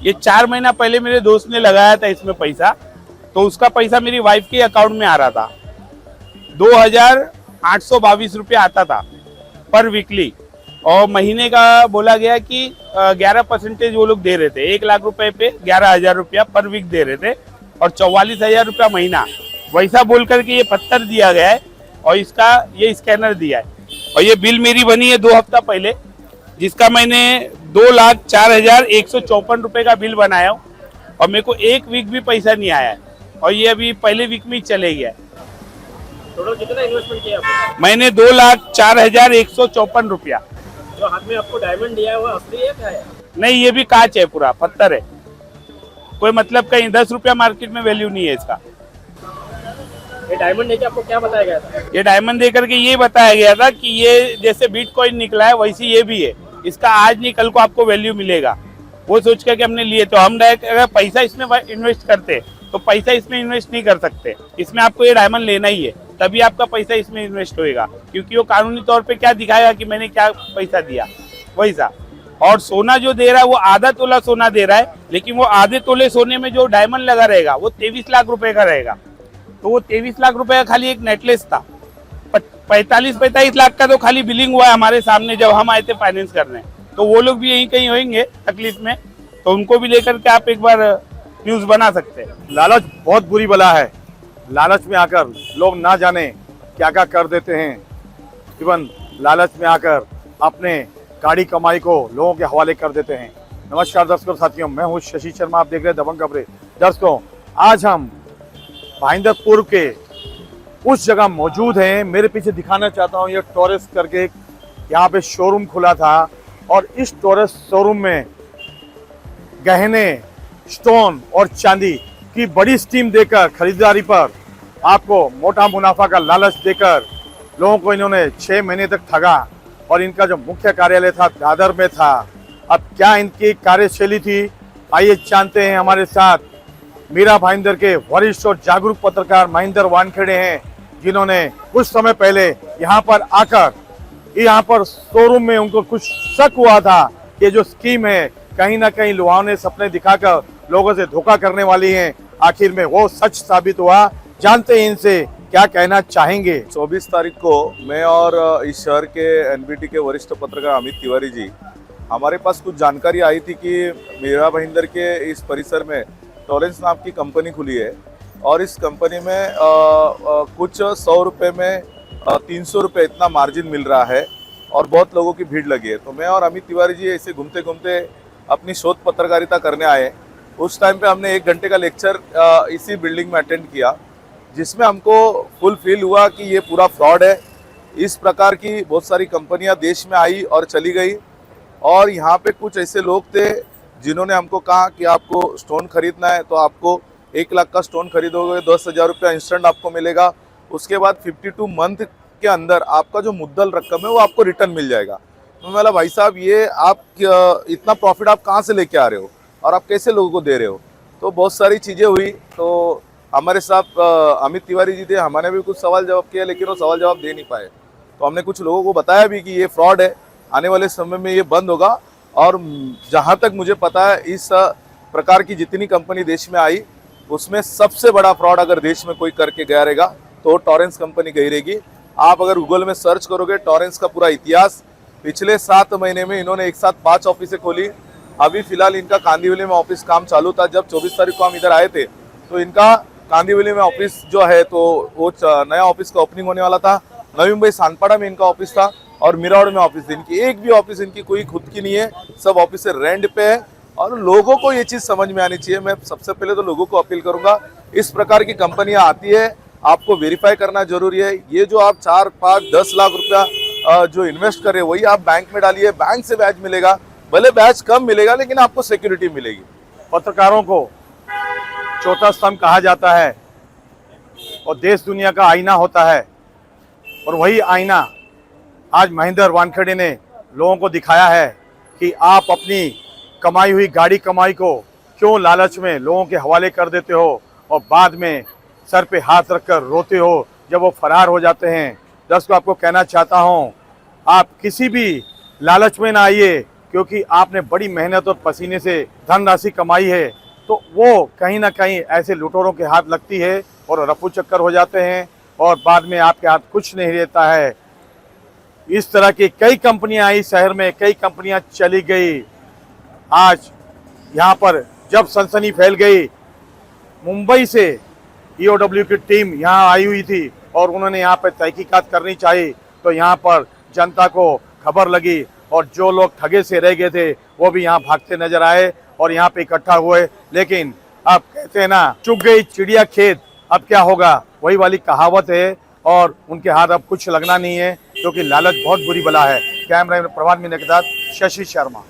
ये 4 महीना पहले मेरे दोस्त ने लगाया था इसमें पैसा, तो उसका पैसा मेरी वाइफ के अकाउंट में आ रहा था। 2,822 रुपया आता था पर वीकली, और महीने का बोला गया कि 11% वो लोग दे रहे थे। 1 लाख रुपए पे 11,000 रुपया पर वीक दे रहे थे और 44,000 रुपया महीना। वैसा बोल करके ये पत्थर दिया गया है और इसका ये स्कैनर दिया है। और ये बिल मेरी बनी है 2 हफ्ता पहले, जिसका मैंने 2,04,154 रुपए का बिल बनाया हूँ और मेरे को 1 वीक भी पैसा नहीं आया है और ये अभी पहले वीक में ही चले गया है। टोटल कितना इन्वेस्टमेंट किया आपने? मैंने 2,04,154 रुपया। जो हाथ में आपको डायमंड दिया है वो असली है क्या है? नहीं, ये भी कांच है, पूरा पत्थर है, कोई मतलब कहीं 10 रुपया मार्केट में वैल्यू नहीं है इसका। ये डायमंड देके आपको क्या बताया गया था? ये डायमंड दे करके ये बताया गया था कि ये जैसे बिटकॉइन निकला है वैसे ये भी है, इसका आज नहीं कल को आपको वैल्यू मिलेगा। वो सोच करके हमने लिए। तो हम अगर पैसा इसमें इन्वेस्ट करते तो पैसा इसमें इन्वेस्ट नहीं कर सकते, इसमें आपको ये डायमंड लेना ही है, तभी आपका पैसा इसमें इन्वेस्ट होएगा, क्योंकि वो कानूनी तौर पे क्या दिखाएगा कि मैंने क्या पैसा दिया वैसा। और सोना जो दे रहा है वो आधा तोला सोना दे रहा है, लेकिन वो आधे तोले सोने में जो डायमंड लगा रहेगा वो 23 लाख रुपए का रहेगा। तो वो 23 लाख रुपए का खाली एक नेकलेस था। 45 लाख का तो खाली बिलिंग हुआ है हमारे सामने जब हम आए थे फाइनेंस करने। तो वो लोग भी यहीं कहीं होंगे तकलीफ में, तो उनको भी लेकर के आप एक बार न्यूज बना सकते हैं। लालच बहुत बुरी बला है। लालच में आकर लोग ना जाने क्या क्या कर देते हैं। इवन लालच में आकर अपने गाड़ी कमाई को लोगों के हवाले कर देते हैं। नमस्कार दर्शकों साथियों, मैं हूं शशि शर्मा, आप देख रहे हैं दबंग खबरें। दर्शकों, आज हम भाईंदरपुर के उस जगह मौजूद हैं। मेरे पीछे दिखाना चाहता हूं, ये टॉरस करके यहाँ पे शोरूम खुला था और इस टॉरस शोरूम में गहने, स्टोन और चांदी की बड़ी स्कीम देकर खरीदारी पर आपको मोटा मुनाफा का लालच देकर लोगों को इन्होंने 6 महीने तक ठगा। और इनका जो मुख्य कार्यालय था दादर में था। अब क्या इनकी कार्यशैली थी, आइए जानते हैं। हमारे साथ मीरा भाईंदर के वरिष्ठ और जागरूक पत्रकार महेंद्र वानखेड़े हैं, जिन्होंने कुछ समय पहले यहाँ पर आकर यहाँ पर शोरूम में उनको कुछ शक हुआ था कि जो स्कीम है कहीं ना कहीं लुभावने सपने दिखाकर लोगों से धोखा करने वाली है। आखिर में वो सच साबित हुआ। जानते हैं इनसे क्या कहना चाहेंगे। 24 तारीख को मैं और इस शहर के एनबीटी के वरिष्ठ पत्रकार अमित तिवारी जी, हमारे पास कुछ जानकारी आई थी कि मीरा भाईंदर के इस परिसर में टॉरेंस नाम की कंपनी खुली है और इस कंपनी में कुछ 100 रुपये में 300 रुपये इतना मार्जिन मिल रहा है और बहुत लोगों की भीड़ लगी है। तो मैं और अमित तिवारी जी ऐसे घूमते घूमते अपनी शोध पत्रकारिता करने आए। उस टाइम पे हमने 1 घंटे का लेक्चर इसी बिल्डिंग में अटेंड किया, जिसमें हमको फुल फील हुआ कि ये पूरा फ्रॉड है। इस प्रकार की बहुत सारी कंपनियां देश में आई और चली गई और यहाँ पे कुछ ऐसे लोग थे जिन्होंने हमको कहा कि आपको स्टोन खरीदना है तो आपको 1 लाख का स्टोन खरीदोगे 10,000 रुपया इंस्टेंट आपको मिलेगा। उसके बाद 52 मंथ के अंदर आपका जो मुद्दल रकम है वो आपको रिटर्न मिल जाएगा। तो मैं बोला, भाई साहब ये आप इतना प्रॉफिट आप कहाँ से लेके आ रहे हो और आप कैसे लोगों को दे रहे हो? तो बहुत सारी चीज़ें हुई। तो हमारे साथ अमित तिवारी जी थे, हमने भी कुछ सवाल जवाब किया, लेकिन वो सवाल जवाब दे नहीं पाए। तो हमने कुछ लोगों को बताया भी कि ये फ्रॉड है, आने वाले समय में ये बंद होगा। और जहाँ तक मुझे पता है इस प्रकार की जितनी कंपनी देश में आई उसमें सबसे बड़ा फ्रॉड अगर देश में कोई करके गया रहेगा तो टॉरेंस कंपनी गई रहेगी। आप अगर गूगल में सर्च करोगे टॉरेंस का पूरा इतिहास, पिछले 7 महीने में इन्होंने एक साथ 5 ऑफिसें खोली। अभी फिलहाल इनका कांदिवली में ऑफिस काम चालू था। जब 24 तारीख को हम इधर आए थे तो इनका कांदिवली में ऑफिस जो है तो वो नया ऑफिस का ओपनिंग होने वाला था। नवी मुंबई सानपाड़ा में इनका ऑफिस था और मिरावड़ में ऑफिस थी। इनकी एक भी ऑफिस इनकी कोई खुद की नहीं है, सब ऑफिस से रेंट पे है। और लोगों को ये चीज़ समझ में आनी चाहिए। मैं सबसे पहले तो लोगों को अपील करूंगा, इस प्रकार की कंपनियां आती है आपको वेरीफाई करना जरूरी है। ये जो आप 4, 5, 10 लाख रुपया जो इन्वेस्ट कर रहे हो वही आप बैंक में डालिए, बैंक से ब्याज मिलेगा, भले ब्याज कम मिलेगा लेकिन आपको सिक्योरिटी मिलेगी। पत्रकारों को चौथा स्तंभ कहा जाता है और देश दुनिया का आईना होता है, और वही आईना आज महेंद्र वानखेड़े ने लोगों को दिखाया है कि आप अपनी कमाई हुई गाड़ी कमाई को क्यों लालच में लोगों के हवाले कर देते हो और बाद में सर पे हाथ रखकर रोते हो जब वो फरार हो जाते हैं। दर्शकों, आपको कहना चाहता हूं, आप किसी भी लालच में ना आइए। क्योंकि आपने बड़ी मेहनत और पसीने से धनराशि कमाई है, तो वो कहीं ना कहीं ऐसे लुटेरों के हाथ लगती है और रफू चक्कर हो जाते हैं और बाद में आपके हाथ कुछ नहीं रहता है। इस तरह की कई कंपनियां आई शहर में, कई कंपनियां चली गई। आज यहाँ पर जब सनसनी फैल गई, मुंबई से ईओडब्ल्यू की टीम यहाँ आई हुई थी और उन्होंने यहाँ पर तहकीकात करनी चाहिए, तो यहाँ पर जनता को खबर लगी और जो लोग ठगे से रह गए थे वो भी यहाँ भागते नजर आए और यहाँ पे इकट्ठा हुए। लेकिन अब कहते हैं ना, चुग गई चिड़िया खेत, अब क्या होगा, वही वाली कहावत है और उनके हाथ अब कुछ लगना नहीं है, क्योंकि लालच बहुत बुरी बला है। कैमरा प्रभात मिनक के साथ शशि शर्मा।